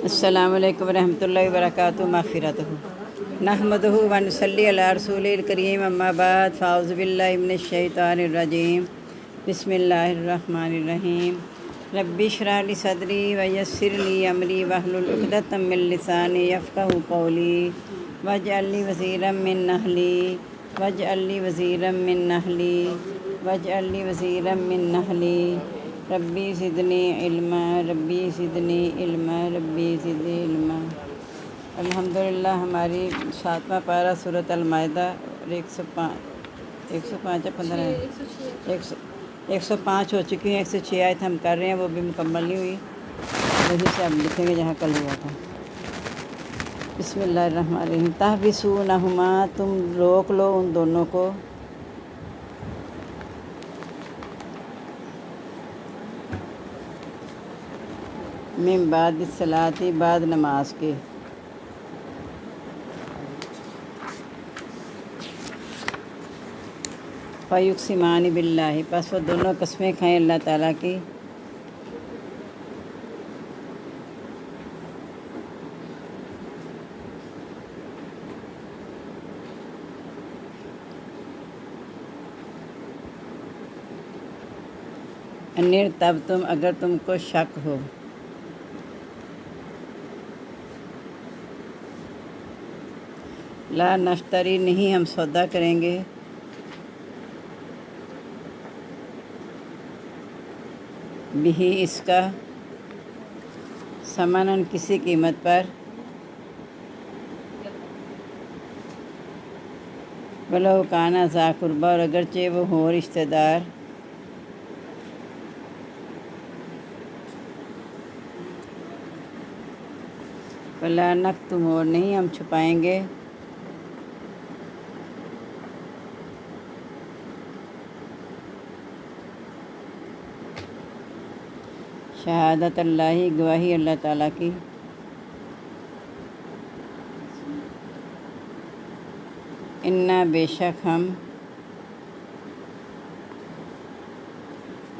السلام علیکم ورحمۃ اللہ وبرکاتہ مغفرتہ نحمدہ و نصلی علی رسول الکریم اما بعد فاعوذ باللہ من الشیطان الرجیم بسم اللہ الرحمن الرحیم رب اشرح لی صدری ویسر لی امری واحلل عقدۃ من لسانی یفقہوا قولی واجعل لی وزیرا من اہلی واجعل لی وزیرا من اہلی واجعل لی وزیرا من اہلی ربی زدنی علما ربی زدنی علما ربی زدنی علما۔ الحمدللہ ہماری 7واں پارہ سورۃ المائدہ اور 105 ہو چکی ہیں۔ 106 آیت ہم کر رہے ہیں، وہ بھی مکمل نہیں ہوئی، وہیں سے اب لکھیں گے جہاں کل ہوا تھا۔ بسم اللہ الرحمن الرحیم۔ تحبسونہما، تم روک لو ان دونوں کو، من بعد الصلاۃ، بعد نماز کے، فیقسمان باللہ، پس وہ دونوں قسمیں کھائیں اللہ تعالیٰ کی، ان ارتبتم، اگر تم کو شک ہو، لا نشتری، نہیں ہم سودا کریں گے، بھی اس کا، ثمناً کسی قیمت پر، ولو کان ذا قربیٰ، اور اگرچہ وہ ہو رشتہ دار، ولا نکتم، اور نہیں ہم چھپائیں گے، شہادت اللہ، گواہی اللہ تعالیٰ کی، انا، بے شک ہم،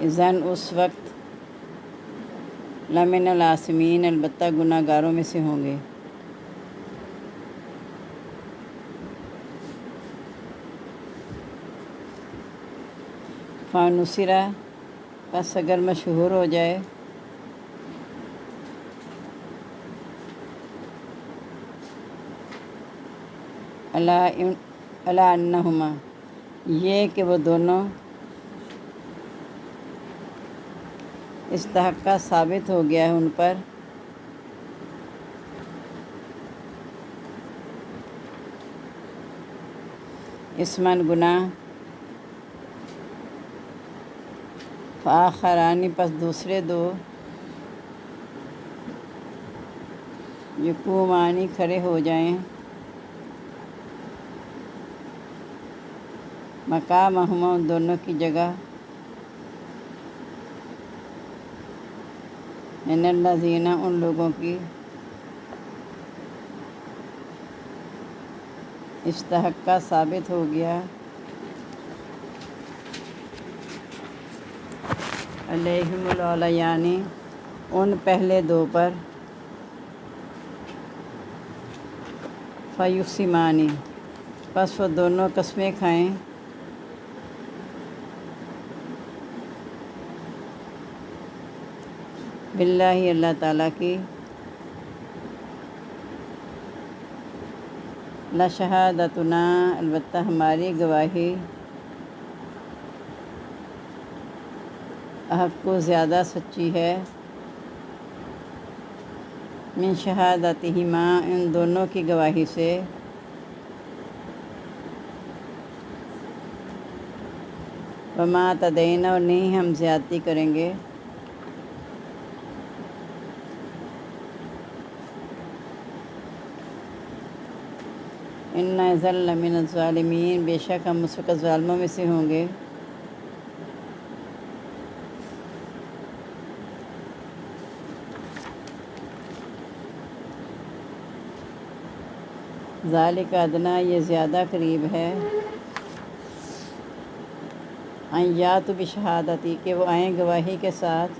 اذن، اس وقت، لمن الآثمین، البتہ گناہ گاروں میں سے ہوں گے۔ فانصرا، پس اگر مشہور ہو جائے، الا انہما، یہ کہ وہ دونوں، استحقا، ثابت ہو گیا ہے ان پر، اسمن، گناہ، فآخران، پس دوسرے دو، یقومان، کھڑے ہو جائیں، مقامہما، ان دونوں کی جگہ، من الذین، ان لوگوں کی، استحقا، ثابت ہو گیا، علیہم الاولیان، ان پہلے دو پر، فیقسمان، پس وہ دونوں قسمیں کھائیں، باللہ، اللہ تعالیٰ کی، لشہادتنا، البتہ ہماری گواہی، احق کو، زیادہ سچی ہے، من شہادتہما، ان دونوں کی گواہی سے، وما اعتدینا، اور نہیں ہم زیادتی کریں گے، انا اذا لمن الظالمین، بے شک ہم اس وقت ظالموں میں سے ہوں گے، ذالک ادنیٰ، یہ زیادہ قریب ہے، ان یاتوا بشہادتی، کہ وہ آئیں گواہی کے ساتھ،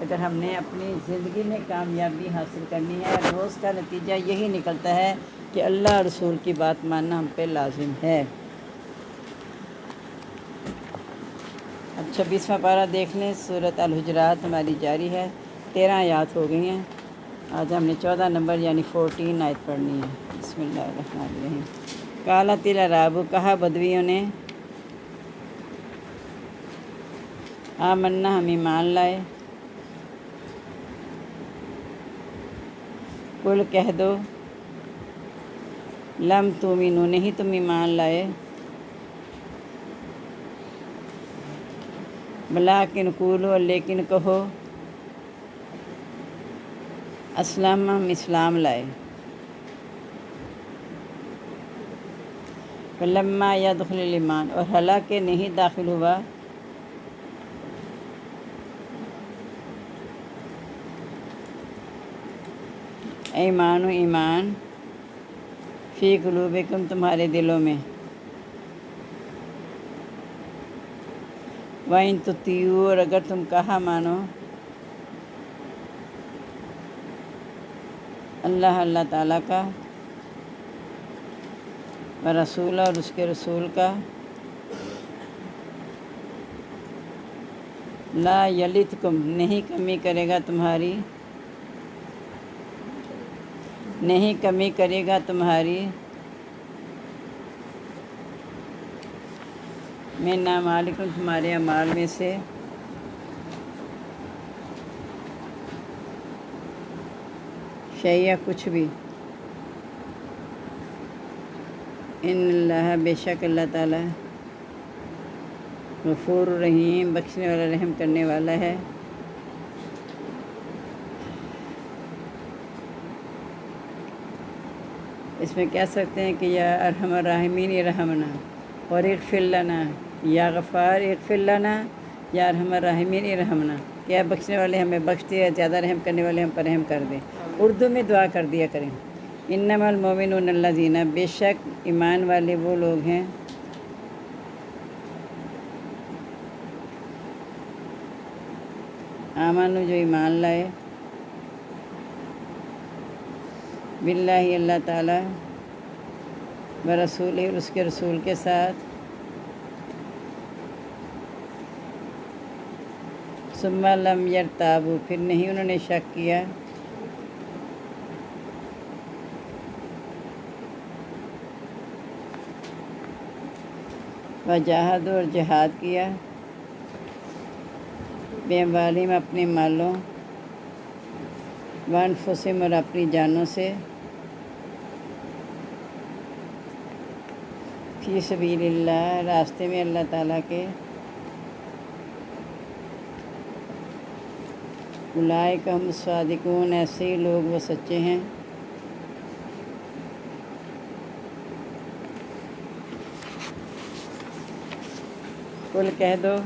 اگر ہم نے اپنی زندگی میں کامیابی حاصل کرنی ہے، روز کا نتیجہ یہی نکلتا ہے کہ اللہ اور رسول کی بات ماننا ہم پہ لازم ہے۔ اب 26واں پارہ دیکھ لیں۔ سورۃ الحجرات ہماری جاری ہے، 13 آیات ہو گئی ہیں۔ آج ہم نے 14 نمبر یعنی 14 آیت پڑھنی ہے۔ بسم اللہ الرحمن الرحیم۔ قالت الاعراب، کہا بدویوں نے، آمنا ہم ایمان لائے۔ قل کہہ دو، لم تؤمنوا، نہیں تم ایمان لائے، بلاکن قولوا، لیکن کہو، اسلم، ہم اسلام لائے۔ فلما يدخل الایمان، اور حالانکہ نہیں داخل ہوا ایمان و ایمان فی قلوبکم، تمہارے دلوں میں، وَإِن تُطِیعُوا، اور اگر تم کہا مانو، اللہ تعالیٰ کا، ورسولہ، اور اس کے رسول کا، لا یلتکم، نہیں کمی کرے گا تمہاری، نہیں کمی کرے گا تمہاری، من اعمالکم، تمہارے اعمال میں سے، شیئا، کچھ بھی، ان اللہ، بے شک اللہ تعالیٰ، غفور رحیم، بخشنے والا رحم کرنے والا ہے۔ اس میں کہہ سکتے ہیں کہ یا ارحم الراحمین ارحمنا، اور اغفر لنا، یا غفار اغفر لنا، یا ارحم الراحمین ارحمنا، یا بخشنے والے ہمیں بخش دے، زیادہ رحم کرنے والے ہم پر رحم کر دے۔ اردو میں دعا کر دیا کریں، انما المؤمنون الذین، بے شک ایمان والے وہ لوگ ہیں، آمنو، جو ایمان لائے، باللہ، اللہ تعالیٰ، برسول، اس کے رسول کے ساتھ، ثم لم یرتابوا، پھر نہیں انہوں نے شک کیا، وجاہدوا، اور جہاد کیا، باموالہم، اپنے مالوں، وانفسہم، اور اپنی جانوں سے، فی سبیل اللہ، راستے میں اللہ تعالیٰ کے، اولئک ھم الصادقون، ایسے ہی لوگ وہ سچے ہیں۔ قل کہہ دو،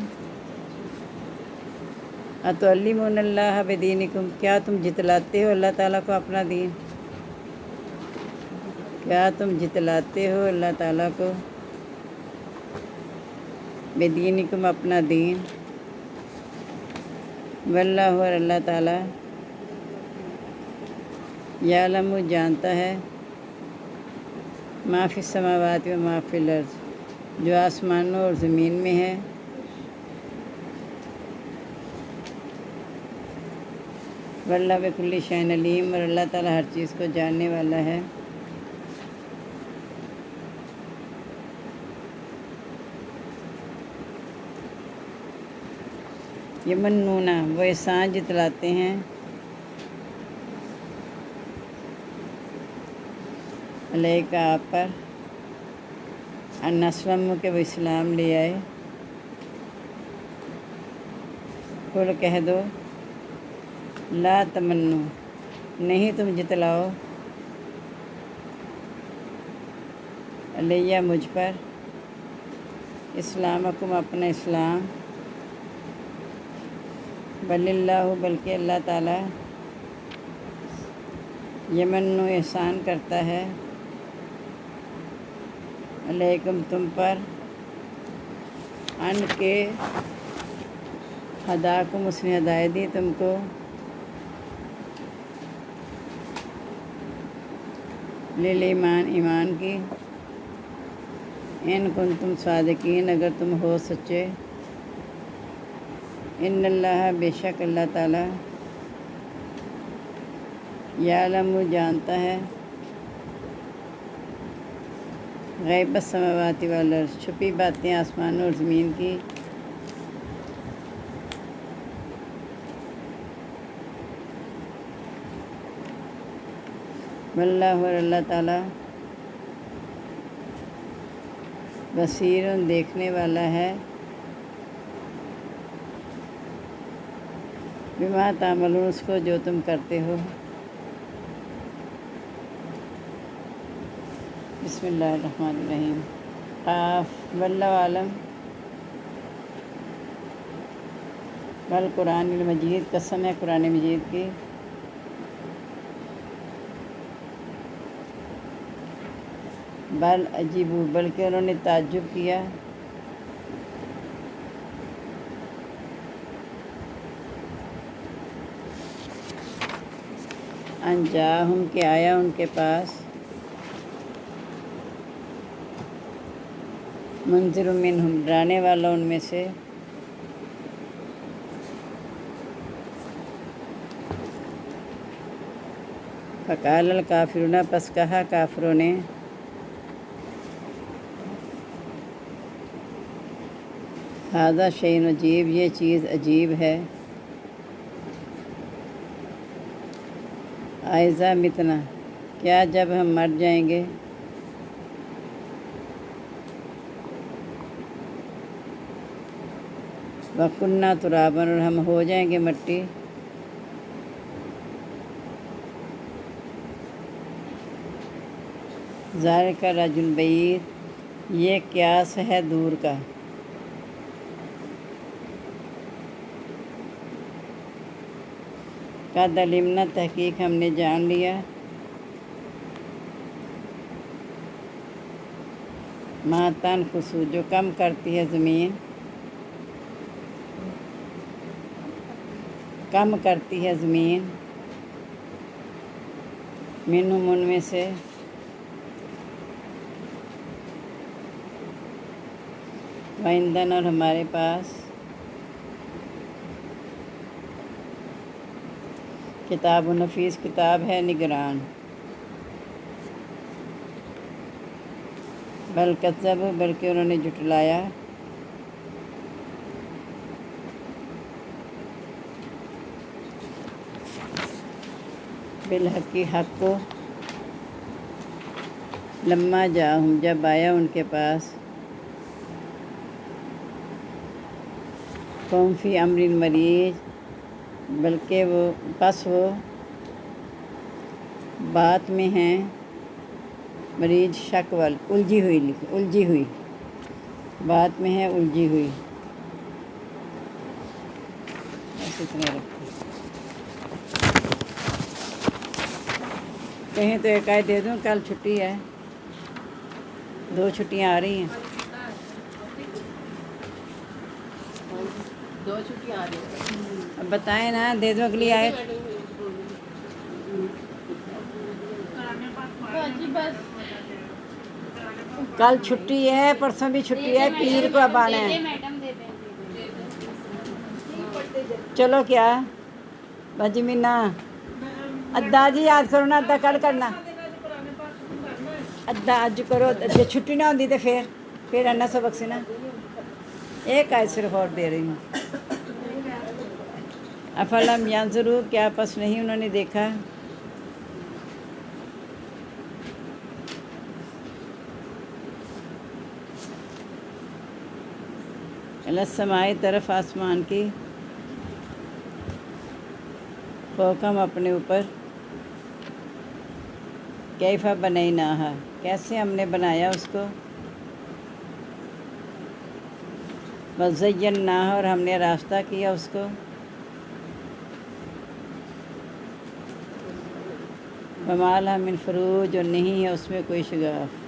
اتعلمون اللہ بدینکم، کیا تم جتلاتے ہو اللہ تعالیٰ کو اپنا دین، کیا تم جتلاتے ہو اللہ تعالیٰ کو بدینکم، اپنا دین، واللہ، اور اللہ تعالیٰ، یعلم، جانتا ہے، ما فی السماوات و ما فی الارض، جو آسمانوں اور زمین میں ہے، واللہ بکل شیء علیم، اور اللہ تعالیٰ ہر چیز کو جاننے والا ہے۔ یمنون، وہ احسان جتلاتے ہیں، علیک، آپ پر، ان اسلموا، کہ وہ اسلام لے آئے۔ قل کہہ دو، لا تمنوا، نہیں تم جتلاؤ، علیہ، مجھ پر، اسلامکم، اپنا اسلام، بل اللہ، بلکہ اللہ تعالیٰ، یمن، احسان کرتا ہے، علیکم، تم پر، ان کے، ہداکم اس نے ہدایت دی تم کو، للایمان ایمان کی، ان کنتم صادقین اگر تم ہو سچے، ان اللہ بے شک اللہ تعالیٰ، یعلم جانتا ہے، غیب السماوات والارض چھپی باتیں آسمانوں اور زمین کی، واللہ اور اللہ تعالیٰ بصیر دیکھنے والا ہے، بما تعملون اس کو جو تم کرتے ہو۔ بسم اللہ الرحمن الرحیم۔ قاف واللہ عالم والقرآن المجید، قسم ہے قرآن مجید کی، بل عجیبو بلکہ انہوں نے تعجب کیا، ان جاءہم کہ آیا ان کے پاس، منذر منہم ڈرانے والا ان میں سے، فقال الکافرون پس کہا کافروں نے، ھذا شیء عجیب یہ چیز عجیب ہے، اذا متنا کیا جب ہم مر جائیں گے، وَكُنَّا تُرَابًا اور ہم ہو جائیں گے مٹی، ذَلِكَ رَجْعٌ بَعِيدٌ یہ قیاس ہے دور کا، قَدْ عَلِمْنَا تحقیق ہم نے جان لیا، مَا تَنْقُصُ جو کم کرتی ہے زمین، کم کرتی ہے زمین، منہم ان میں سے، وعندنا اور ہمارے پاس، کتاب و نفیس کتاب ہے نگران، بل کذبوا بلکہ انہوں نے جھٹلایا، بالحق حق کو، لما جاءہم جب آیا ان کے پاس، قوم فی امر مریج بلکہ وہ بات میں ہیں، مریج شک وال الجھی ہوئی بات میں ہے الجھی ہوئی، بس اتنے رکھتے کہیں تو ایک آئے دے دوں، کل چھٹی ہے، 2 چھٹیاں آ رہی ہیں، 2 چھٹیاں آ رہی ہیں، اب بتائیں نا دے دوں اگلی آئے، کل چھٹی ہے، پرسوں بھی چھٹی ہے، پیر کو اب آنا ہے، چلو کیا باجی مینا ادا جی یاد کرو نا، ادا کل کرنا، ادا اج کرو، جی چھٹی نہ ہوتی تو پھر آنا سبق سے نا، ایک آیت صرف اور دے رہی ہوں، افلم ینظروا کیا پس نہیں انہوں نے دیکھا، الی السماء طرف آسمان کی، فوقہم اپنے اوپر، کیف بنیناہا کیسے ہم نے بنایا اس کو، وزیناہا اور ہم نے راستہ کیا اس کو، وما لہا من فروج اور نہیں ہے اس میں کوئی شگاف،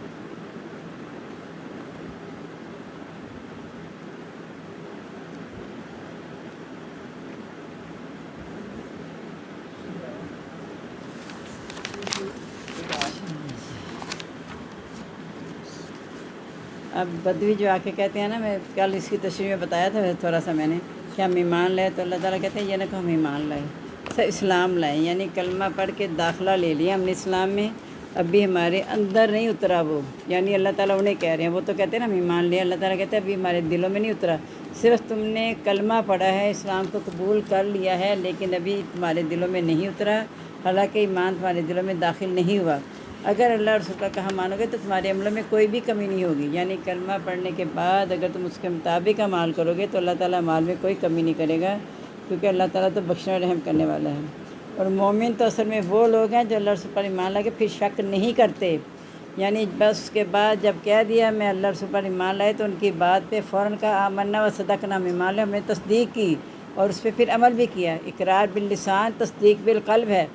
اب بدوی جو آ کے کہتے ہیں نا، میں کل اس کی تشریح میں بتایا تھا تھوڑا سا میں نے، کہ ہم ایمان لائے، تو اللہ تعالیٰ کہتے ہیں یہ نہ کہ ہم ایمان لائے، سر اسلام لائیں، یعنی کلمہ پڑھ کے داخلہ لے لیا ہم نے اسلام میں، اب بھی ہمارے اندر نہیں اترا وہ، یعنی اللہ تعالیٰ انہیں کہہ رہے ہیں، وہ تو کہتے ہیں نا ہم ایمان لیا، اللہ تعالیٰ کہتے ہیں ابھی ہمارے دلوں میں نہیں اترا، صرف تم نے کلمہ پڑھا ہے، اسلام کو قبول کر لیا ہے، لیکن ابھی تمہارے دلوں میں نہیں اترا، حالانکہ ایمان تمہارے دلوں میں داخل نہیں ہوا۔ اگر اللہ اور رسول کا کہا مانو گے تو تمہارے عملوں میں کوئی بھی کمی نہیں ہوگی، یعنی کلمہ پڑھنے کے بعد اگر تم اس کے مطابق عمل کرو گے تو اللہ تعالیٰ اعمال میں کوئی کمی نہیں کرے گا، کیونکہ اللہ تعالیٰ تو بخشنے اور رحم کرنے والا ہے۔ اور مومن تو اصل میں وہ لوگ ہیں جو اللہ رسول پر ایمان لا کے پھر شک نہیں کرتے، یعنی بس اس کے بعد جب کہہ دیا میں اللہ رسول پر ایمان لائے تو ان کی بات پہ فوراً کہا آمنا و صدقنا، ہم ایمان لائے، ہم نے تصدیق کی اور اس پہ پھر عمل بھی کیا۔ اقرار باللسان، تصدیق بالقلب ہے،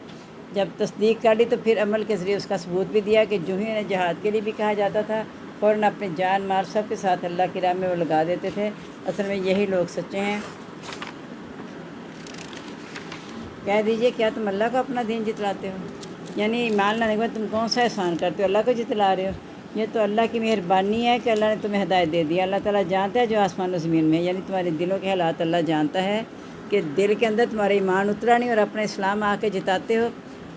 جب تصدیق کر لی تو پھر عمل کے ذریعے اس کا ثبوت بھی دیا، کہ جو ہی انہیں جہاد کے لیے بھی کہا جاتا تھا فوراً اپنے جان مال سب کے ساتھ اللہ کی راہ میں وہ لگا دیتے تھے۔ اصل میں یہی لوگ سچے ہیں۔ کہہ دیجئے کیا تم اللہ کو اپنا دین جتلاتے ہو؟ یعنی ایمان لانے کے بعد تم کون سا احسان کرتے ہو، اللہ کو جتلا رہے ہو؟ یہ تو اللہ کی مہربانی ہے کہ اللہ نے تمہیں ہدایت دے دیا۔ اللہ تعالیٰ جانتا ہے جو آسمان و زمین میں ہے، یعنی تمہارے دلوں کے حالات اللہ جانتا ہے، کہ دل کے اندر تمہارے ایمان اترا نہیں اور اپنا اسلام آ کے جتاتے ہو۔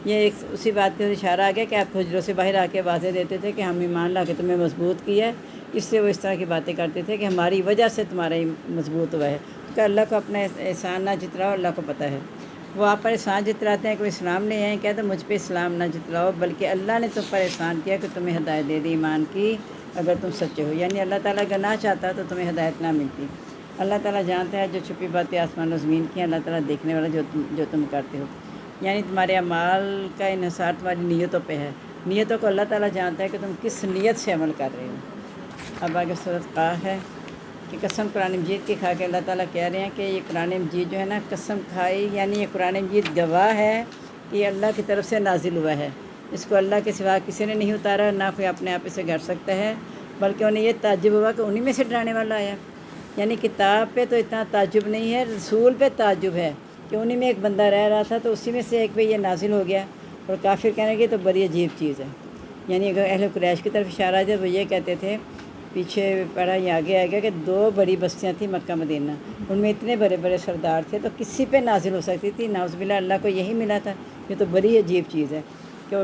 یہ ایک اسی بات پہ اشارہ آ گیا کہ آپ حجروں سے باہر آ کے واضح دیتے تھے کہ ہم ایمان لا کے تمہیں مضبوط کیا ہے، اس سے وہ اس طرح کی باتیں کرتے تھے کہ ہماری وجہ سے تمہارا مضبوط ہوا ہے، کہ اللہ کو اپنا احسان نہ جتلاؤ، اللہ کو پتہ ہے۔ وہ آپ پر احسان جتلاتے ہیں کہ وہ اسلام لے آئیں، کہتے ہیں مجھ پہ اسلام نہ جتلاؤ، بلکہ اللہ نے تم پر احسان کیا کہ تمہیں ہدایت دے دی ایمان کی، اگر تم سچے ہو، یعنی اللہ تعالیٰ اگر نہ چاہتا تو تمہیں ہدایت نہ ملتی۔ اللہ تعالیٰ جانتا ہے جو چھپی باتیں آسمان و زمین کی ہیں، اللہ تعالیٰ دیکھنے والا جو تم کرتے ہو، یعنی تمہارے اعمال کا انحصار تمہاری نیتوں پہ ہے، نیتوں کو اللہ تعالیٰ جانتا ہے کہ تم کس نیت سے عمل کر رہے ہو۔ اب آگے سورۃ قاف ہے کہ قسم قرآن مجید کی کھا کے اللہ تعالیٰ کہہ رہے ہیں کہ یہ قرآن مجید جو ہے نا قسم کھائی، یعنی یہ قرآن مجید گواہ ہے کہ یہ اللہ کی طرف سے نازل ہوا ہے، اس کو اللہ کے سوا کسی نے نہیں اتارا، نہ کوئی اپنے آپ سے گھڑ سکتا ہے، بلکہ انہیں یہ تعجب ہوا کہ انہی میں سے ڈرانے والا آیا۔ یعنی کتاب پہ تو اتنا تعجب نہیں ہے، رسول پہ تعجب ہے کہ انہی میں ایک بندہ رہ رہا تھا تو اسی میں سے ایک پہ یہ نازل ہو گیا، اور کافر کہنے کی تو بڑی عجیب چیز ہے۔ یعنی اگر اہل قریش کی طرف اشارہ ہے وہ یہ کہتے تھے، پیچھے پڑھا یہ آگے آ گیا کہ 2 بڑی بستیاں تھیں مکہ مدینہ، ان میں اتنے بڑے بڑے سردار تھے تو کسی پہ نازل ہو سکتی تھی، نعوذ باللہ اللہ کو یہی ملا تھا، یہ تو بڑی عجیب چیز ہے۔ کہ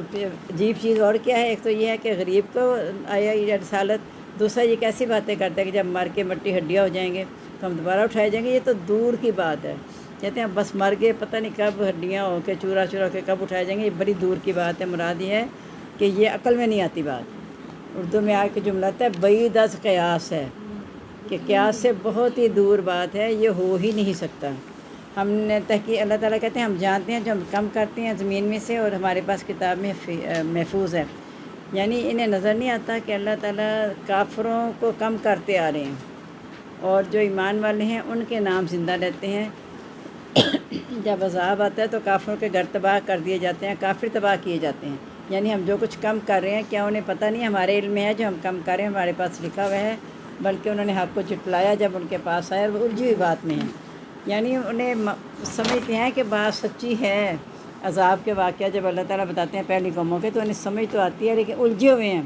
عجیب چیز اور کیا ہے، ایک تو یہ ہے کہ غریب کو آیا یہ رسالت، دوسرا یہ کیسی باتیں کرتا ہے کہ جب مر کے مٹی ہڈیاں ہو جائیں گے تو ہم دوبارہ اٹھائے جائیں گے، یہ تو دور کی بات ہے، کہتے ہیں بس مر گئے پتہ نہیں کب ہڈیاں ہو کے چورا کے کب اٹھائے جائیں گے، یہ بڑی دور کی بات ہے۔ مراد یہ ہے کہ یہ عقل میں نہیں آتی بات۔ اردو میں آ کے جملہ آتا ہے بعید از قیاس ہے، کہ قیاس سے بہت ہی دور بات ہے، یہ ہو ہی نہیں سکتا۔ ہم نے تحقیق، اللہ تعالیٰ کہتے ہیں ہم جانتے ہیں جو ہم کم کرتے ہیں زمین میں سے، اور ہمارے پاس کتاب میں محفوظ ہے، یعنی انہیں نظر نہیں آتا کہ اللہ تعالیٰ کافروں کو کم کرتے آ رہے ہیں، اور جو ایمان والے ہیں ان کے نام زندہ رہتے ہیں۔ جب عذاب آتا ہے تو کافروں کے گھر تباہ کر دیے جاتے ہیں، کافر تباہ کیے جاتے ہیں، یعنی ہم جو کچھ کم کر رہے ہیں کیا انہیں پتہ نہیں ہمارے علم میں ہے جو ہم کم کر رہے ہیں ہمارے پاس لکھا ہوا ہے، بلکہ انہوں نے حق کو جھٹلایا جب ان کے پاس آیا، وہ الجھی ہوئی بات میں ہیں، یعنی انہیں سمجھتے ہیں کہ بات سچی ہے۔ عذاب کے واقعہ جب اللہ تعالیٰ بتاتے ہیں پہلی قوموں کے تو انہیں سمجھ تو آتی ہے، لیکن الجھے ہوئے ہیں،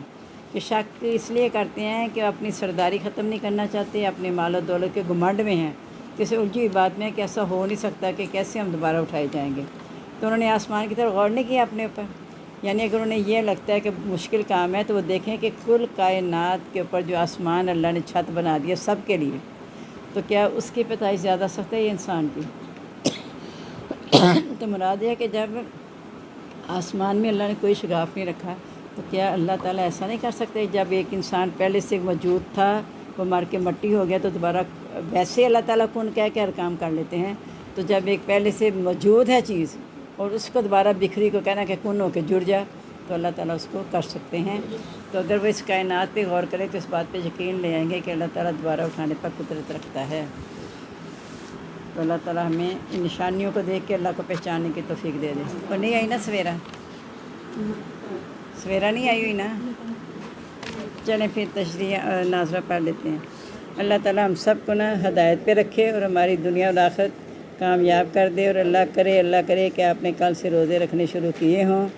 کہ شک اس لیے کرتے ہیں کہ اپنی سرداری ختم نہیں کرنا چاہتے، اپنے مال و دولت کے گھمنڈ میں ہیں، کسی الجھی ہوئی بات میں کہ ایسا ہو نہیں سکتا کہ کیسے ہم دوبارہ اٹھائے جائیں گے۔ تو انہوں نے آسمان کی طرف غور نہیں کیا اپنے اوپر، یعنی اگر انہیں یہ لگتا ہے کہ مشکل کام ہے تو وہ دیکھیں کہ کل کائنات کے اوپر جو آسمان اللہ نے چھت بنا دیا سب کے لیے، تو کیا اس کی پیدائش زیادہ سخت ہے یہ انسان کی؟ تو مراد ہے کہ جب آسمان میں اللہ نے کوئی شگاف نہیں رکھا تو کیا اللہ تعالیٰ ایسا نہیں کر سکتے؟ جب ایک انسان پہلے سے موجود تھا وہ مر کے مٹی ہو گیا تو دوبارہ ویسے اللہ تعالیٰ کن کہہ کے ہر کام کر لیتے ہیں، تو جب ایک پہلے سے موجود ہے چیز اور اس کو دوبارہ بکھری کو کہنا کہ کن ہو کے جڑ جا، تو اللہ تعالیٰ اس کو کر سکتے ہیں۔ تو اگر وہ اس کائنات پہ غور کرے تو اس بات پہ یقین لے آئیں گے کہ اللہ تعالیٰ دوبارہ اٹھانے پر قدرت رکھتا ہے۔ تو اللہ تعالیٰ ہمیں ان نشانیوں کو دیکھ کے اللہ کو پہچاننے کی توفیق دے دے۔ اور نہیں آئی نا سویرا نہیں آئی ہوئی نا، چلیں پھر تشریح ناظرہ پڑھ لیتے ہیں۔ اللہ تعالیٰ ہم سب کو نا ہدایت پہ رکھے اور ہماری دنیا اور آخرت کامیاب کر دے، اور اللہ کرے کہ آپ نے کل سے روزے رکھنے شروع کیے ہوں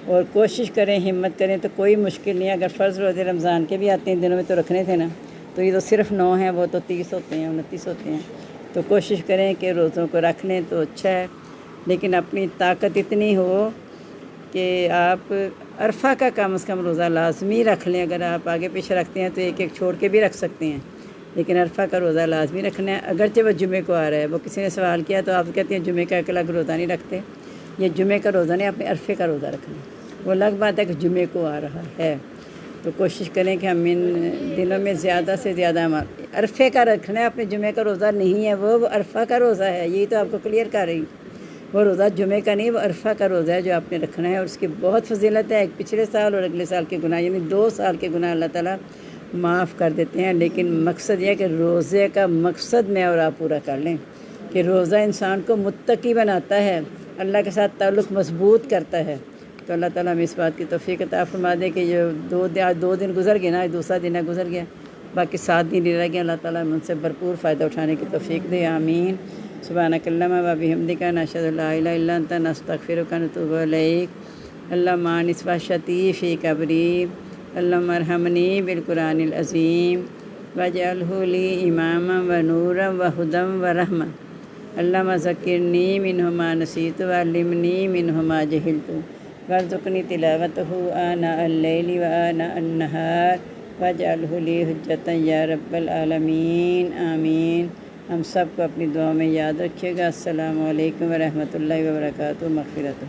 اور کوشش کریں، ہمت کریں تو کوئی مشکل نہیں ہے۔ اگر فرض روزے رمضان کے بھی آتے ہیں دنوں میں تو رکھنے تھے نا، تو یہ تو صرف 9 ہیں، وہ تو 30 ہوتے ہیں، 29 ہوتے ہیں، تو کوشش کریں کہ روزوں کو رکھ لیں تو اچھا ہے۔ لیکن اپنی طاقت اتنی ہو کہ آپ عرفہ کا کم از کم روزہ لازمی رکھ لیں۔ اگر آپ آگے پیچھے رکھتے ہیں تو ایک ایک چھوڑ کے بھی رکھ سکتے ہیں، لیکن عرفہ کا روزہ لازمی رکھنا ہے، اگرچہ وہ جمعے کو آ رہا ہے۔ وہ کسی نے سوال کیا تو آپ کہتے ہیں جمعے کا ایک الگ روزہ نہیں رکھتے، یہ جمعے کا روزہ نہیں، اپنے عرفے کا روزہ رکھنا ہے۔ وہ الگ بات ہے کہ جمعے کو آ رہا ہے، تو کوشش کریں کہ ہم ان دنوں میں زیادہ سے زیادہ عرفے کا رکھنا ہے، اپنے جمعے کا روزہ نہیں ہے، وہ عرفہ کا روزہ ہے۔ یہی تو آپ کو کلیئر کر رہی ہوں، وہ روزہ جمعے کا نہیں، وہ عرفہ کا روزہ ہے جو آپ نے رکھنا ہے، اور اس کی بہت فضیلت ہے۔ ایک پچھلے سال اور اگلے سال کے گناہ، یعنی 2 سال کے گناہ اللہ تعالیٰ معاف کر دیتے ہیں۔ لیکن مقصد یہ ہے کہ روزے کا مقصد میں اور آپ پورا کر لیں کہ روزہ انسان کو متقی بناتا ہے، اللہ کے ساتھ تعلق مضبوط کرتا ہے۔ تو اللہ تعالیٰ ہمیں اس بات کی توفیق عطا فرما دے کہ یہ 2 دن گزر گئے نا، دوسرا دن ہے گزر گیا، باقی 7 دن رہ گئے۔ اللہ تعالیٰ ہم ان سے بھرپور فائدہ اٹھانے کی توفیق دے، آمین۔ سبحانک اللہم و بحمدک، نشہد ان لا الہ الا انت، نستغفرک و نتوب الیک۔ اللہم آنس وحشتی فی قبری، اللہم ارحمنی بالقرآن العظیم واجعلہ لی اماما و نورا و ہدی و رحمہ۔ اللہم ذکرنی منہ ما نسیت وعلمنی منہ ما جہلت وارزقنی تلاوتہ آناء اللیل و آناء النہار واجعلہ لی حجۃ یا رب العالمین، آمین۔ ہم سب کو اپنی دعا میں یاد رکھیے گا۔ السلام علیکم ورحمۃ اللہ وبرکاتہ، مغفرت۔